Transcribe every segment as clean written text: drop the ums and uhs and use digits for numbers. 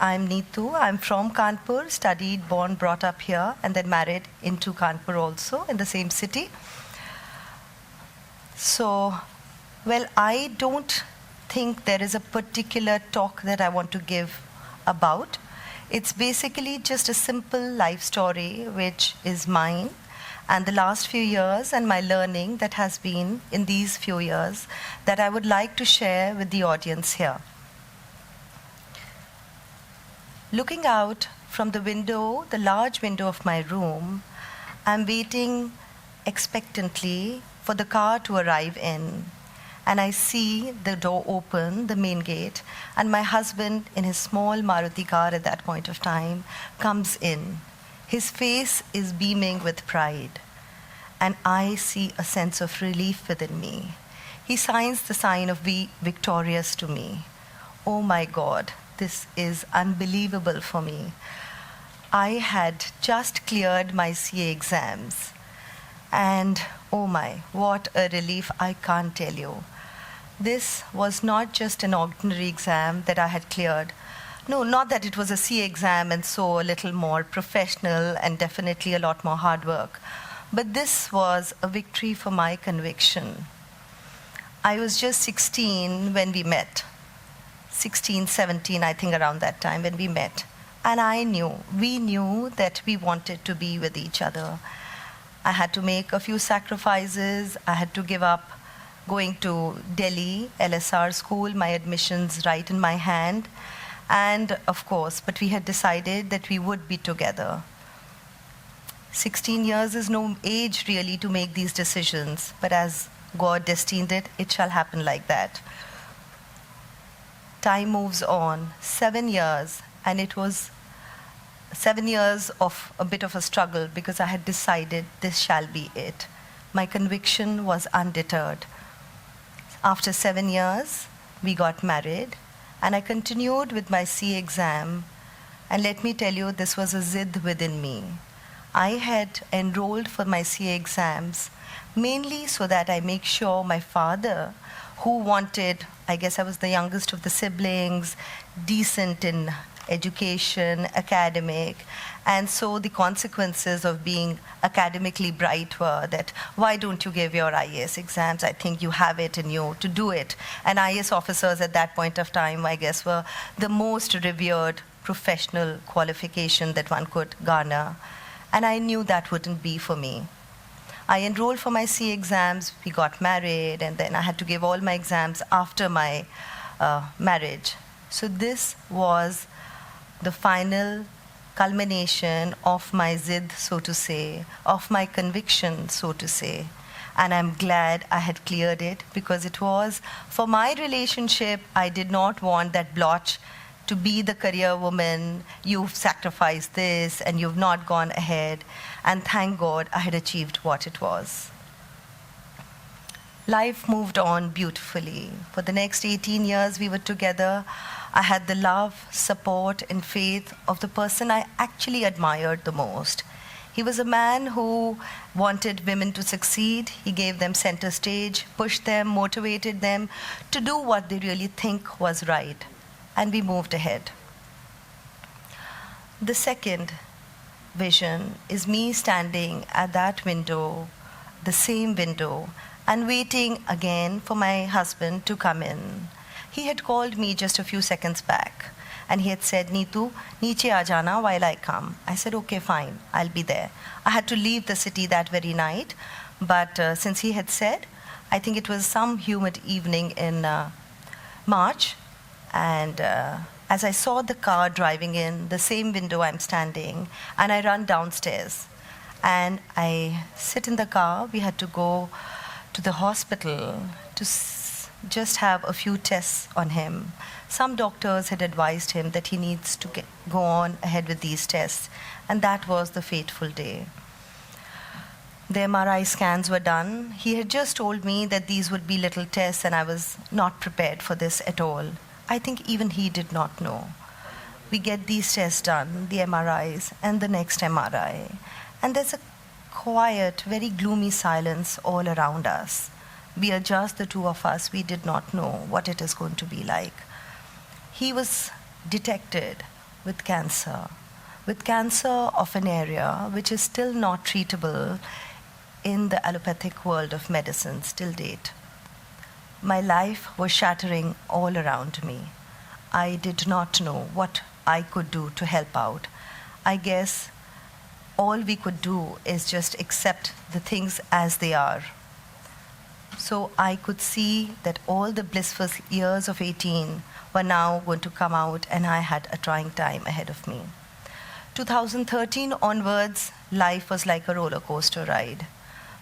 I'm Neetu. I'm from Kanpur, studied, born, brought up here, and then married into Kanpur also, in the same city. So, well, I don't think there is a particular talk that I want to give about. It's basically just a simple life story, which is mine, and the last few years and my learning that has been in these few years that I would like to share with the audience here. Looking out from the window, the large window of my room, I'm waiting expectantly for the car to arrive in. And I see the door open, the main gate, and my husband in his small Maruti car at that point of time comes in. His face is beaming with pride, and I see a sense of relief within me. He signs the sign of "Be victorious" to me. Oh my God, this is unbelievable for me. I had just cleared my CA exams, and oh my, what a relief, I can't tell you. This was not just an ordinary exam that I had cleared. No, not that it was a CA exam and so a little more professional and definitely a lot more hard work. But this was a victory for my conviction. I was just 16 when we met. 16, 17, I think around that time when we met. And we knew that we wanted to be with each other. I had to make a few sacrifices. I had to give up going to Delhi, LSR school, my admissions right in my hand. And of course, but we had decided that we would be together. 16 years is no age really to make these decisions, but as God destined it, it shall happen like that. Time moves on, 7 years, and it was 7 years of a bit of a struggle because I had decided this shall be it. My conviction was undeterred. After 7 years, we got married, and I continued with my CA exam. And let me tell you, this was a zid within me. I had enrolled for my CA exams mainly so that I make sure my father, who wanted, I guess I was the youngest of the siblings, decent in education, academic, and so the consequences of being academically bright were that, why don't you give your IAS exams? I think you have it in you to do it. And IAS officers at that point of time, I guess, were the most revered professional qualification that one could garner. And I knew that wouldn't be for me. I enrolled for my CA exams, we got married, and then I had to give all my exams after my marriage. So this was the final culmination of my zid, so to say, of my conviction, so to say. And I'm glad I had cleared it because it was, for my relationship, I did not want that blotch to be the career woman, you've sacrificed this and you've not gone ahead. And thank God I had achieved what it was. Life moved on beautifully. For the next 18 years we were together. I had the love, support, and faith of the person I actually admired the most. He was a man who wanted women to succeed. He gave them center stage, pushed them, motivated them to do what they really think was right. And we moved ahead. The second vision is me standing at that window, the same window, and waiting again for my husband to come in. He had called me just a few seconds back, and he had said, "Neetu, niche aa jana while I come." I said, "Okay, fine, I'll be there." I had to leave the city that very night, but since he had said, I think it was some humid evening in March, and as I saw the car driving in, the same window I'm standing, and I run downstairs, and I sit in the car. We had to go to the hospital to just have a few tests on him. Some doctors had advised him that he needs to go on ahead with these tests, and that was the fateful day. The MRI scans were done. He had just told me that these would be little tests, and I was not prepared for this at all. I think even he did not know. We get these tests done, the MRIs, and the next MRI, and there's a quiet, very gloomy silence all around us. We are just the two of us. We did not know what it is going to be like. He was detected with cancer of an area which is still not treatable in the allopathic world of medicine till date. My life was shattering all around me. I did not know what I could do to help out. I guess all we could do is just accept the things as they are. So I could see that all the blissful years of 18 were now going to come out, and I had a trying time ahead of me. 2013 onwards, life was like a roller coaster ride.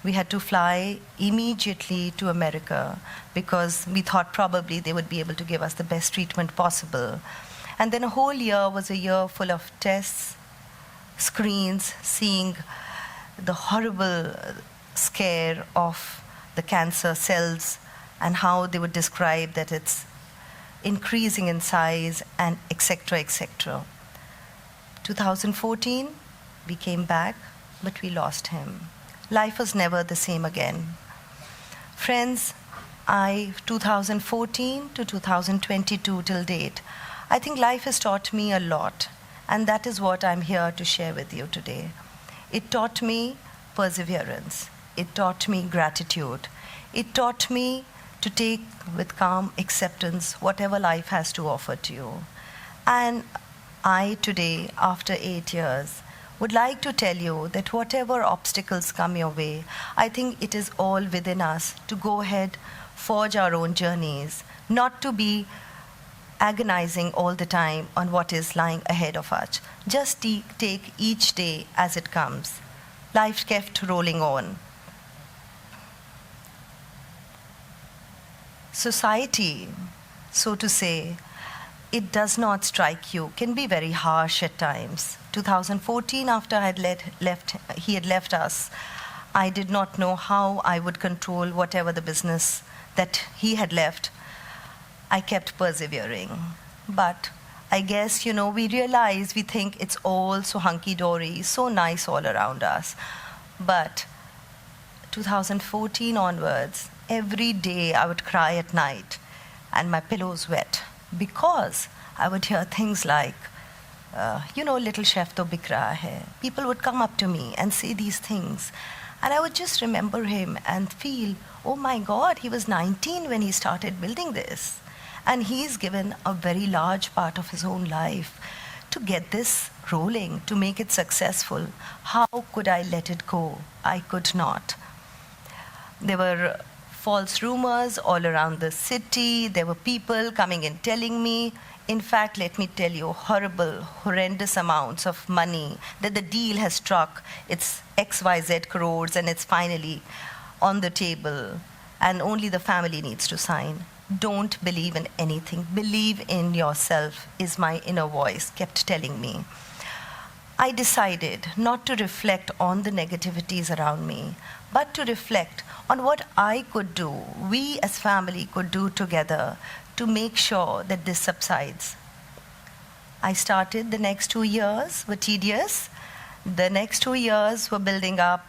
We had to fly immediately to America because we thought probably they would be able to give us the best treatment possible. And then a whole year was a year full of tests, screens, seeing the horrible scare of the cancer cells and how they would describe that it's increasing in size and etc., etc. 2014, we came back, but we lost him. Life was never the same again. Friends, 2014 to 2022 till date, I think life has taught me a lot, and that is what I'm here to share with you today. It taught me perseverance. It taught me gratitude. It taught me to take with calm acceptance whatever life has to offer to you. And I today, after 8 years, would like to tell you that whatever obstacles come your way, I think it is all within us to go ahead, forge our own journeys, not to be agonizing all the time on what is lying ahead of us. Just take each day as it comes. Life kept rolling on. Society, so to say, it does not strike you, can be very harsh at times. 2014, after he had left us, I did not know how I would control whatever the business that he had left. I kept persevering. But I guess, we realize, we think it's all so hunky-dory, so nice all around us. But 2014 onwards, every day I would cry at night and my pillow's wet because I would hear things like, little chef to bik raha hai. People would come up to me and say these things. And I would just remember him and feel, oh my God, he was 19 when he started building this. And he's given a very large part of his own life to get this rolling, to make it successful. How could I let it go? I could not. There were false rumors all around the city. There were people coming and telling me. In fact, let me tell you, horrendous amounts of money that the deal has struck. It's XYZ crores and it's finally on the table and only the family needs to sign. Don't believe in anything. Believe in yourself, is my inner voice kept telling me. I decided not to reflect on the negativities around me, but to reflect on what I could do, we as family could do together to make sure that this subsides. I started. The next 2 years were tedious. The next 2 years were building up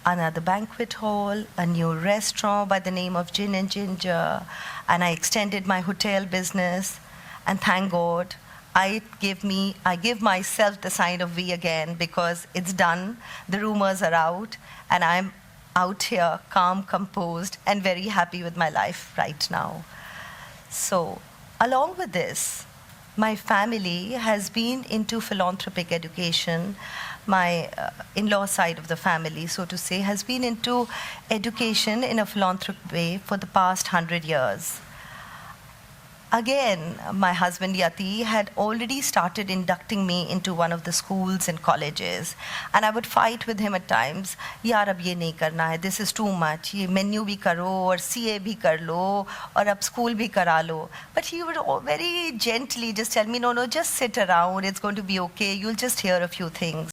another banquet hall, a new restaurant by the name of Gin and Ginger, and I extended my hotel business. And thank God, I give myself the sign of V again because it's done. The rumors are out, and I'm out here, calm, composed, and very happy with my life right now. So, along with this, my family has been into philanthropic education. My in-law side of the family, so to say, has been into education in a philanthropic way for the past 100 years. Again, my husband Yati had already started inducting me into one of the schools and colleges. And I would fight with him at times, yaar ab ye nahi karna hai, this is too much, ye menu bhi karo, or CA bhi kar lo, or ab school bhi kara lo. But he would very gently just tell me, no, just sit around, it's going to be okay, you'll just hear a few things.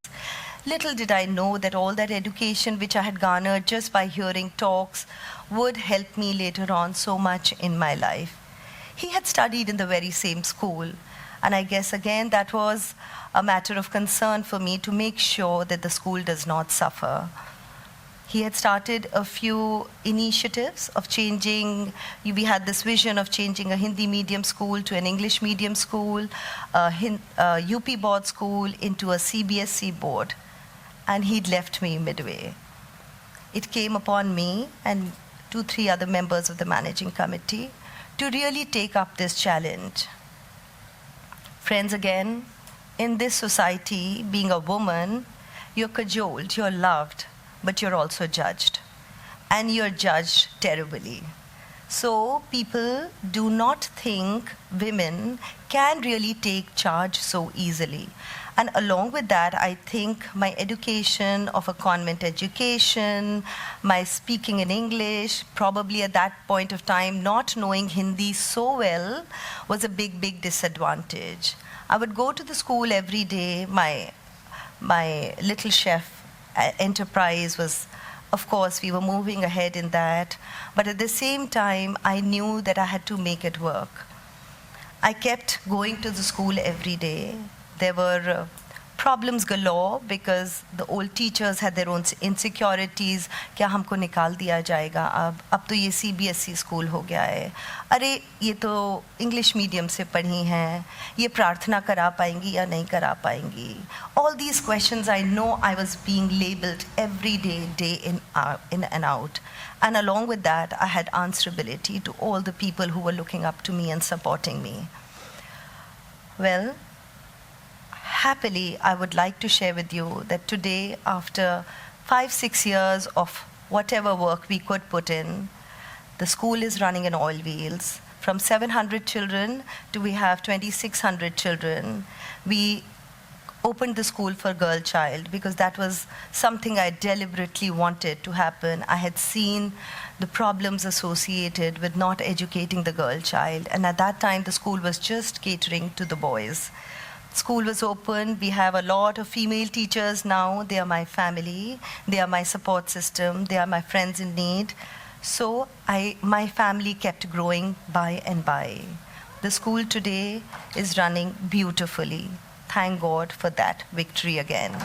Little did I know that all that education which I had garnered just by hearing talks would help me later on so much in my life. He had studied in the very same school, and I guess again that was a matter of concern for me to make sure that the school does not suffer. He had started a few initiatives of changing. We had this vision of changing a Hindi medium school to an English medium school, a UP board school into a CBSE board. And he'd left me midway. It came upon me and 2-3 other members of the managing committee to really take up this challenge. Friends, again, in this society, being a woman, you're cajoled, you're loved, but you're also judged. And you're judged terribly. So people do not think women can really take charge so easily. And along with that, I think my education of a convent education, my speaking in English, probably at that point of time not knowing Hindi so well, was a big, big disadvantage. I would go to the school every day. My little chef enterprise was, of course, we were moving ahead in that. But at the same time, I knew that I had to make it work. I kept going to the school every day. There were problems galore because the old teachers had their own insecurities. क्या हमको निकाल दिया जाएगा अब तो ये CBSE school हो गया है. अरे ये तो इंग्लिश मीडियम से पढ़ी हैं, ये प्रार्थना करा पाएंगी या नहीं करा पाएंगी. All these questions, I know I was being labeled every day, day in and out. And along with that, I had answerability to all the people who were looking up to me and supporting me. Well, happily, I would like to share with you that today, after 5-6 years of whatever work we could put in, the school is running on oil wheels. From 700 children to we have 2,600 children. We opened the school for girl child because that was something I deliberately wanted to happen. I had seen the problems associated with not educating the girl child. And at that time, the school was just catering to the boys. School was open. We have a lot of female teachers now. They are my family. They are my support system. They are my friends in need. So my family kept growing by and by. The school today is running beautifully. Thank God for that victory again.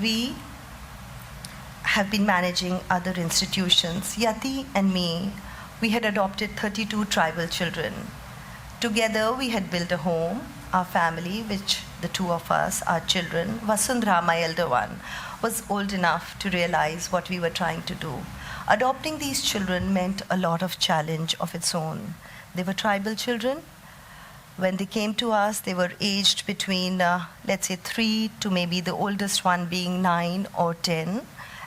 We have been managing other institutions. Yati and me, we had adopted 32 tribal children. Together, we had built a home, our family, which the two of us, our children, Vasundhara, my elder one, was old enough to realize what we were trying to do. Adopting these children meant a lot of challenge of its own. They were tribal children. When they came to us, they were aged between, let's say, 3 to maybe the oldest one being 9 or 10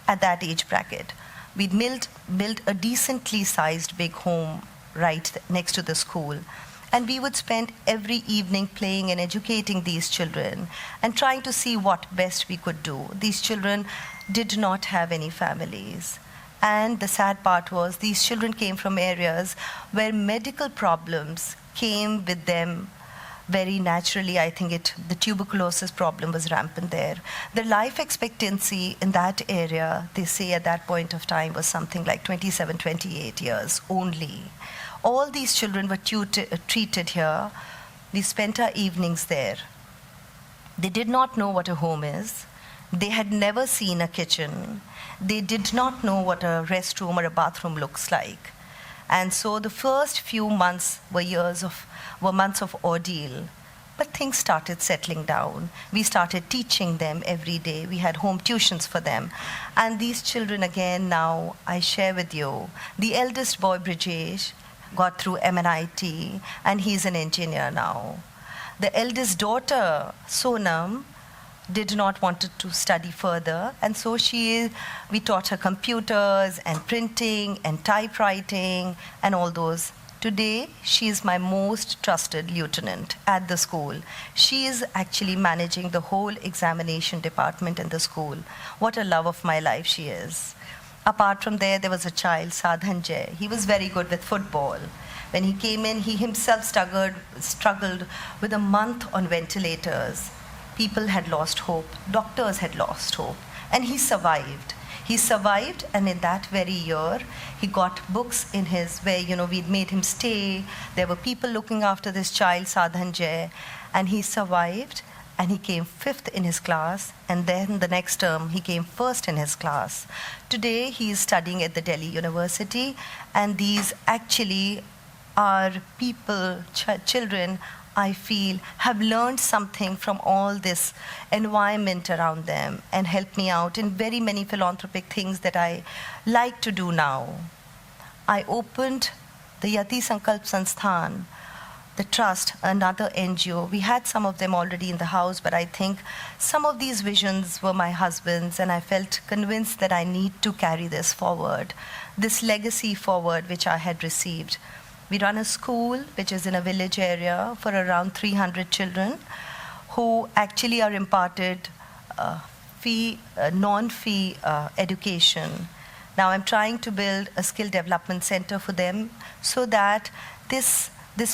at that age bracket. We'd built a decently sized big home right next to the school. And we would spend every evening playing and educating these children and trying to see what best we could do. These children did not have any families. And the sad part was these children came from areas where medical problems came with them very naturally. I think the tuberculosis problem was rampant there. The life expectancy in that area, they say at that point of time, was something like 27, 28 years only. All these children were treated here. We spent our evenings there. They did not know what a home is. They had never seen a kitchen. They did not know what a restroom or a bathroom looks like. And so the first few months were months of ordeal. But things started settling down. We started teaching them every day. We had home tuitions for them. And these children, again, now I share with you. The eldest boy, Brijesh, got through MNIT, and he's an engineer now. The eldest daughter, Sonam, did not want to study further, and so we taught her computers and printing and typewriting and all those. Today, she is my most trusted lieutenant at the school. She is actually managing the whole examination department in the school. What a love of my life she is. Apart from there was a child, Sadhanjay. He was very good with football. When he came in, he himself struggled with a month on ventilators. People had lost hope. Doctors had lost hope. And he survived. He survived, and in that very year, he got books in where, we'd made him stay. There were people looking after this child, Sadhanjay, and he survived. and he came 5th in his class, and then the next term he came 1st in his class. Today he is studying at the Delhi University, and these actually are people, children, I feel, have learned something from all this environment around them and helped me out in very many philanthropic things that I like to do now. I opened the Yati Sankalp Sansthan, the trust, another NGO. We had some of them already in the house, but I think some of these visions were my husband's, and I felt convinced that I need to carry this forward, this legacy forward which I had received. We run a school which is in a village area for around 300 children who actually are imparted non-fee education. Now I'm trying to build a skill development center for them so that this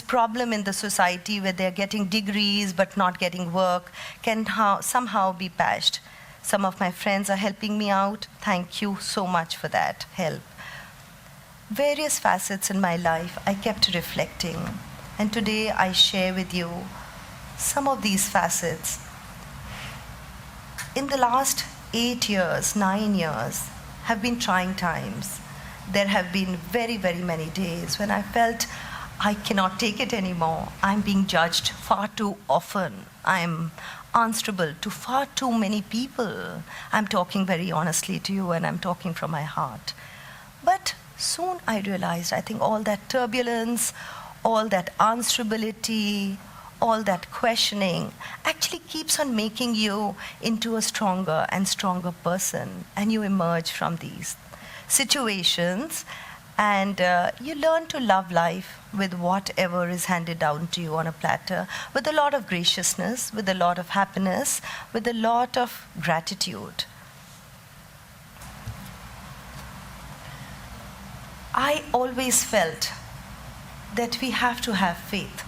problem in the society where they're getting degrees but not getting work can somehow be patched. Some of my friends are helping me out. Thank you so much for that help. Various facets in my life I kept reflecting, and today I share with you some of these facets. In the last 8 years, 9 years, have been trying times. There have been very, very many days when I felt I cannot take it anymore. I'm being judged far too often. I'm answerable to far too many people. I'm talking very honestly to you, and I'm talking from my heart. But soon I realized, I think all that turbulence, all that answerability, all that questioning actually keeps on making you into a stronger and stronger person, and you emerge from these situations, and you learn to love life with whatever is handed down to you on a platter, with a lot of graciousness, with a lot of happiness, with a lot of gratitude. I always felt that we have to have faith.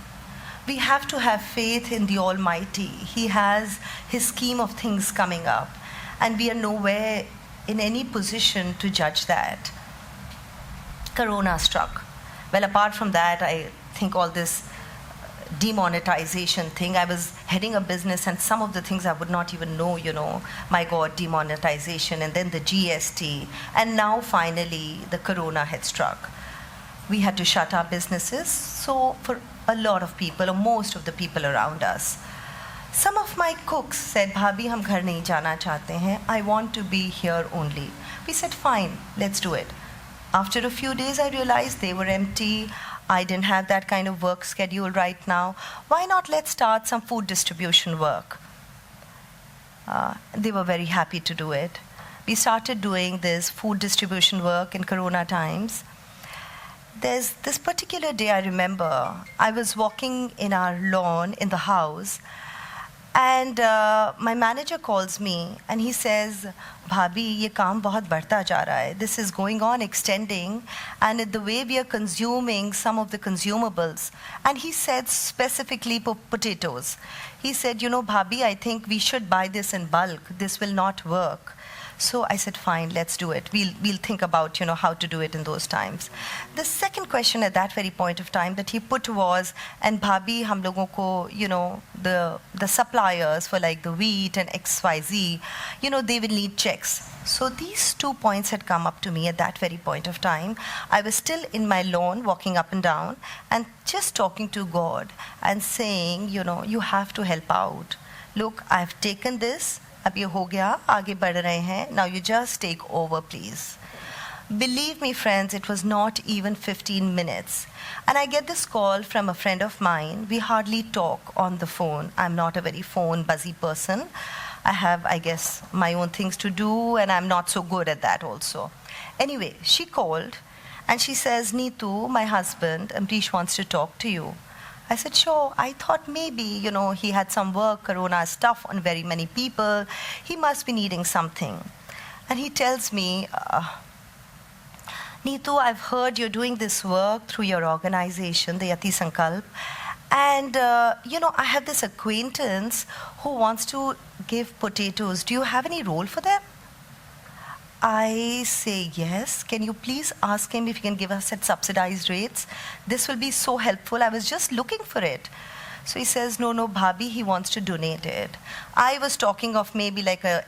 We have to have faith in the Almighty. He has His scheme of things coming up, and we are nowhere in any position to judge that. Corona struck. Well, apart from that, I think all this demonetization thing, I was heading a business, and some of the things I would not even know, my God, demonetization, and then the GST, and now finally the Corona had struck. We had to shut our businesses, so for a lot of people, or most of the people around us, some of my cooks said, Bhabhi, hum ghar nahi jana chahte hain, I want to be here only. We said, fine, let's do it. After a few days, I realized they were empty. I didn't have that kind of work schedule right now. Why not let's start some food distribution work? They were very happy to do it. We started doing this food distribution work in Corona times. There's this particular day I remember, I was walking in our lawn in the house, and my manager calls me and he says, Bhabhi, ye kaam bahut badhta ja raha hai. This is going on, extending, and the way we are consuming some of the consumables. And he said specifically potatoes. He said, Bhabhi, I think we should buy this in bulk. This will not work. So I said, fine, let's do it. We'll think about, how to do it in those times. The second question at that very point of time that he put was, and Bhabhi, hum logon ko, the suppliers for like the wheat and XYZ, they will need checks. So these 2 points had come up to me at that very point of time. I was still in my lawn, walking up and down, and just talking to God and saying, you have to help out. Look, I've taken this. अब ये हो गया, आगे बढ़ रहे हैं. Now you just take over, please. Believe me, friends, it was not even 15 minutes. And I get this call from a friend of mine. We hardly talk on the phone. I'm not a very phone buzzy person. I have, I guess, my own things to do, and I'm not so good at that also. Anyway, she called, and she says, Neetu, my husband, Amrish wants to talk to you. I said, sure. I thought maybe, he had some work, Corona stuff on very many people. He must be needing something. And he tells me, Neetu, I've heard you're doing this work through your organization, the Yati Sankalp. And, I have this acquaintance who wants to give potatoes. Do you have any role for them? I say, yes. Can you please ask him if he can give us at subsidized rates? This will be so helpful. I was just looking for it. So he says, no, Bhabhi, he wants to donate it. I was talking of maybe like a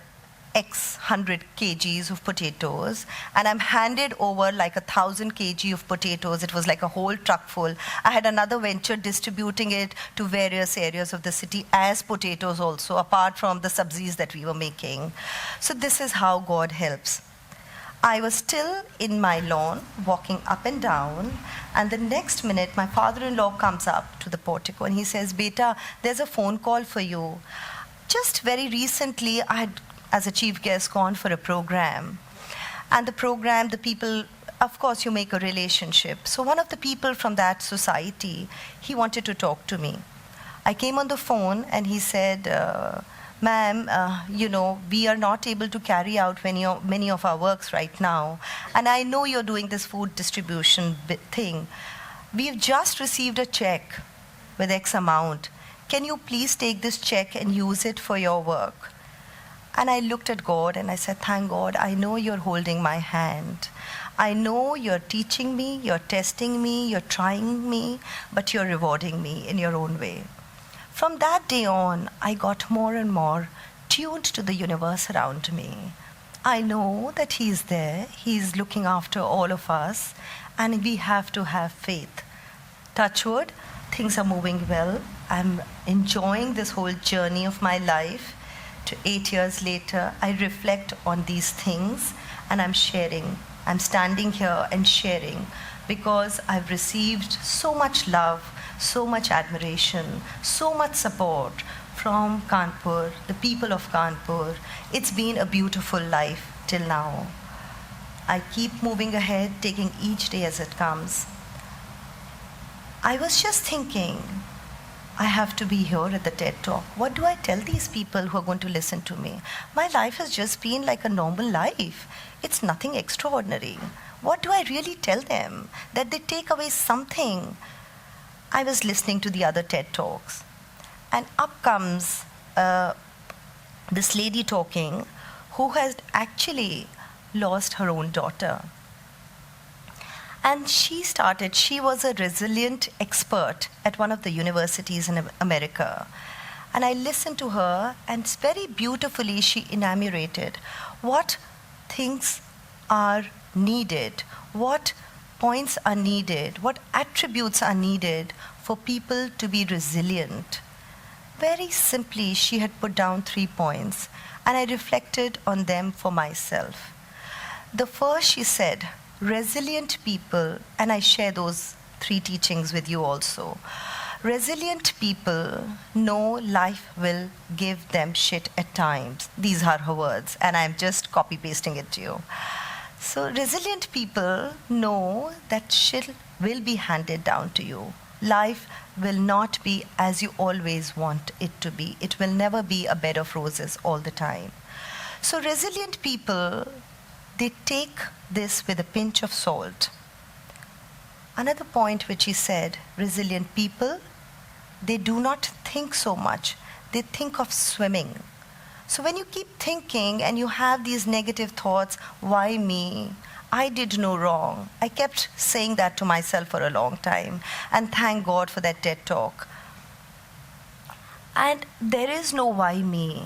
X 100 kgs of potatoes, and I'm handed over like 1,000 kg of potatoes. It was like a whole truck full. I had another venture distributing it to various areas of the city as potatoes also, apart from the sabzis that we were making. So this is how God helps. I was still in my lawn, walking up and down, and the next minute, my father-in-law comes up to the portico and he says, Beta, there's a phone call for you. Just very recently, I had, as a chief guest, gone for a program. And the program, the people, of course, you make a relationship. So one of the people from that society, he wanted to talk to me. I came on the phone and he said, ma'am, we are not able to carry out many of our works right now. And I know you're doing this food distribution thing. We've just received a check with X amount. Can you please take this check and use it for your work? And I looked at God and I said, thank God, I know you're holding my hand. I know you're teaching me, you're testing me, you're trying me, but you're rewarding me in your own way. From that day on, I got more and more tuned to the universe around me. I know that He's there, He's looking after all of us, and we have to have faith. Touch wood, things are moving well. I'm enjoying this whole journey of my life. To 8 years later, I reflect on these things and I'm sharing. I'm standing here and sharing because I've received so much love, so much admiration, so much support from Kanpur, the people of Kanpur. It's been a beautiful life till now. I keep moving ahead, taking each day as it comes. I was just thinking, I have to be here at the TED Talk. What do I tell these people who are going to listen to me? My life has just been like a normal life. It's nothing extraordinary. What do I really tell them? That they take away something. I was listening to the other TED Talks, and up comes this lady talking who has actually lost her own daughter. And she was a resilient expert at one of the universities in America. And I listened to her, and very beautifully she enumerated what things are needed, what points are needed, what attributes are needed for people to be resilient. Very simply, she had put down 3 points, and I reflected on them for myself. The first, she said, resilient people, and I share those 3 teachings with you also. Resilient people know life will give them shit at times. These are her words, and I'm just copy-pasting it to you. So resilient people know that shit will be handed down to you. Life will not be as you always want it to be. It will never be a bed of roses all the time. So resilient people, they take this with a pinch of salt. Another point which he said, resilient people, they do not think so much. They think of swimming. So when you keep thinking and you have these negative thoughts, why me? I did no wrong. I kept saying that to myself for a long time. And thank God for that TED Talk. And there is no why me.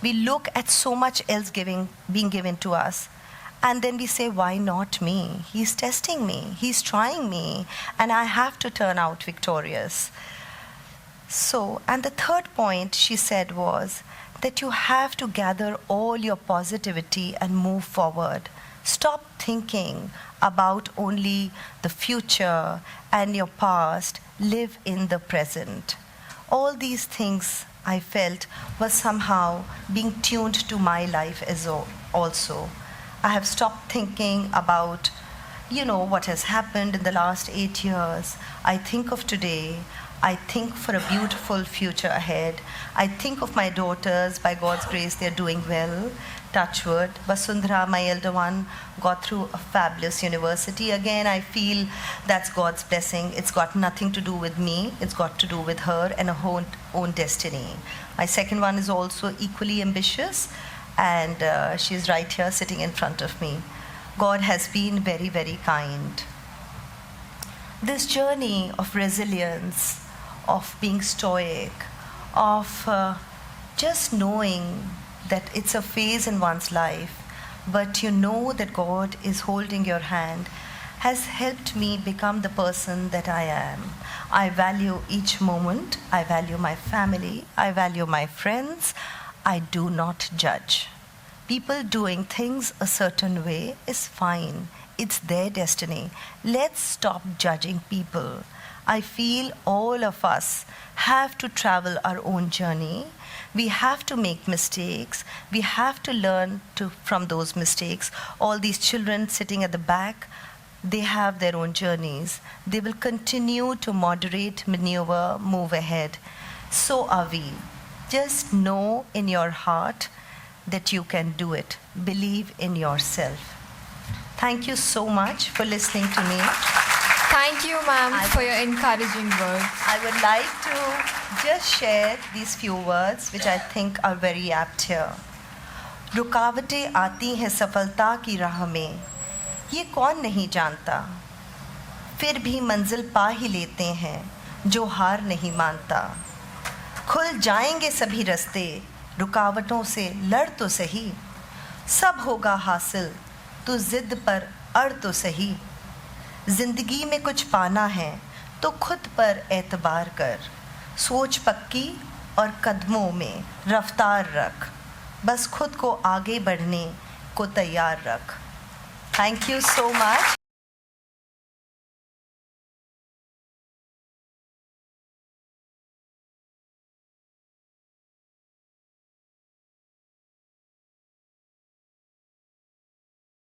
We look at so much else being given to us. And then we say, why not me? He's testing me. He's trying me. And I have to turn out victorious. So, and the third point she said was that you have to gather all your positivity and move forward. Stop thinking about only the future and your past. Live in the present. All these things I felt was somehow being tuned to my life as also. I have stopped thinking about, what has happened in the last 8 years. I think of today. I think for a beautiful future ahead. I think of my daughters. By God's grace, they're doing well. Touch wood. Vasundhara, my elder one, got through a fabulous university. Again, I feel that's God's blessing. It's got nothing to do with me. It's got to do with her and her own destiny. My second one is also equally ambitious, and she's right here sitting in front of me. God has been very, very kind. This journey of resilience, of being stoic, of just knowing that it's a phase in one's life, but you know that God is holding your hand, has helped me become the person that I am. I value each moment. I value my family. I value my friends. I do not judge. People doing things a certain way is fine. It's their destiny. Let's stop judging people. I feel all of us have to travel our own journey. We have to make mistakes. We have to learn from those mistakes. All these children sitting at the back, they have their own journeys. They will continue to moderate, maneuver, move ahead. So are we. Just know in your heart that you can do it. Believe in yourself. Thank you so much for listening to me. Thank you, ma'am, for your encouraging words. I would like to just share these few words which I think are very apt here. रुकावटें आती हैं सफलता की राह में, ये कौन नहीं जानता, फिर भी मंजिल पा ही लेते हैं जो हार नहीं मानता. खुल जाएंगे सभी रास्ते, रुकावटों से लड़ तो सही, सब होगा हासिल, तू जिद पर अड़ तो सही. जिंदगी में कुछ पाना है तो खुद पर एतबार कर, सोच पक्की और कदमों में रफ्तार रख, बस खुद को आगे बढ़ने को तैयार रख. Thank you so much.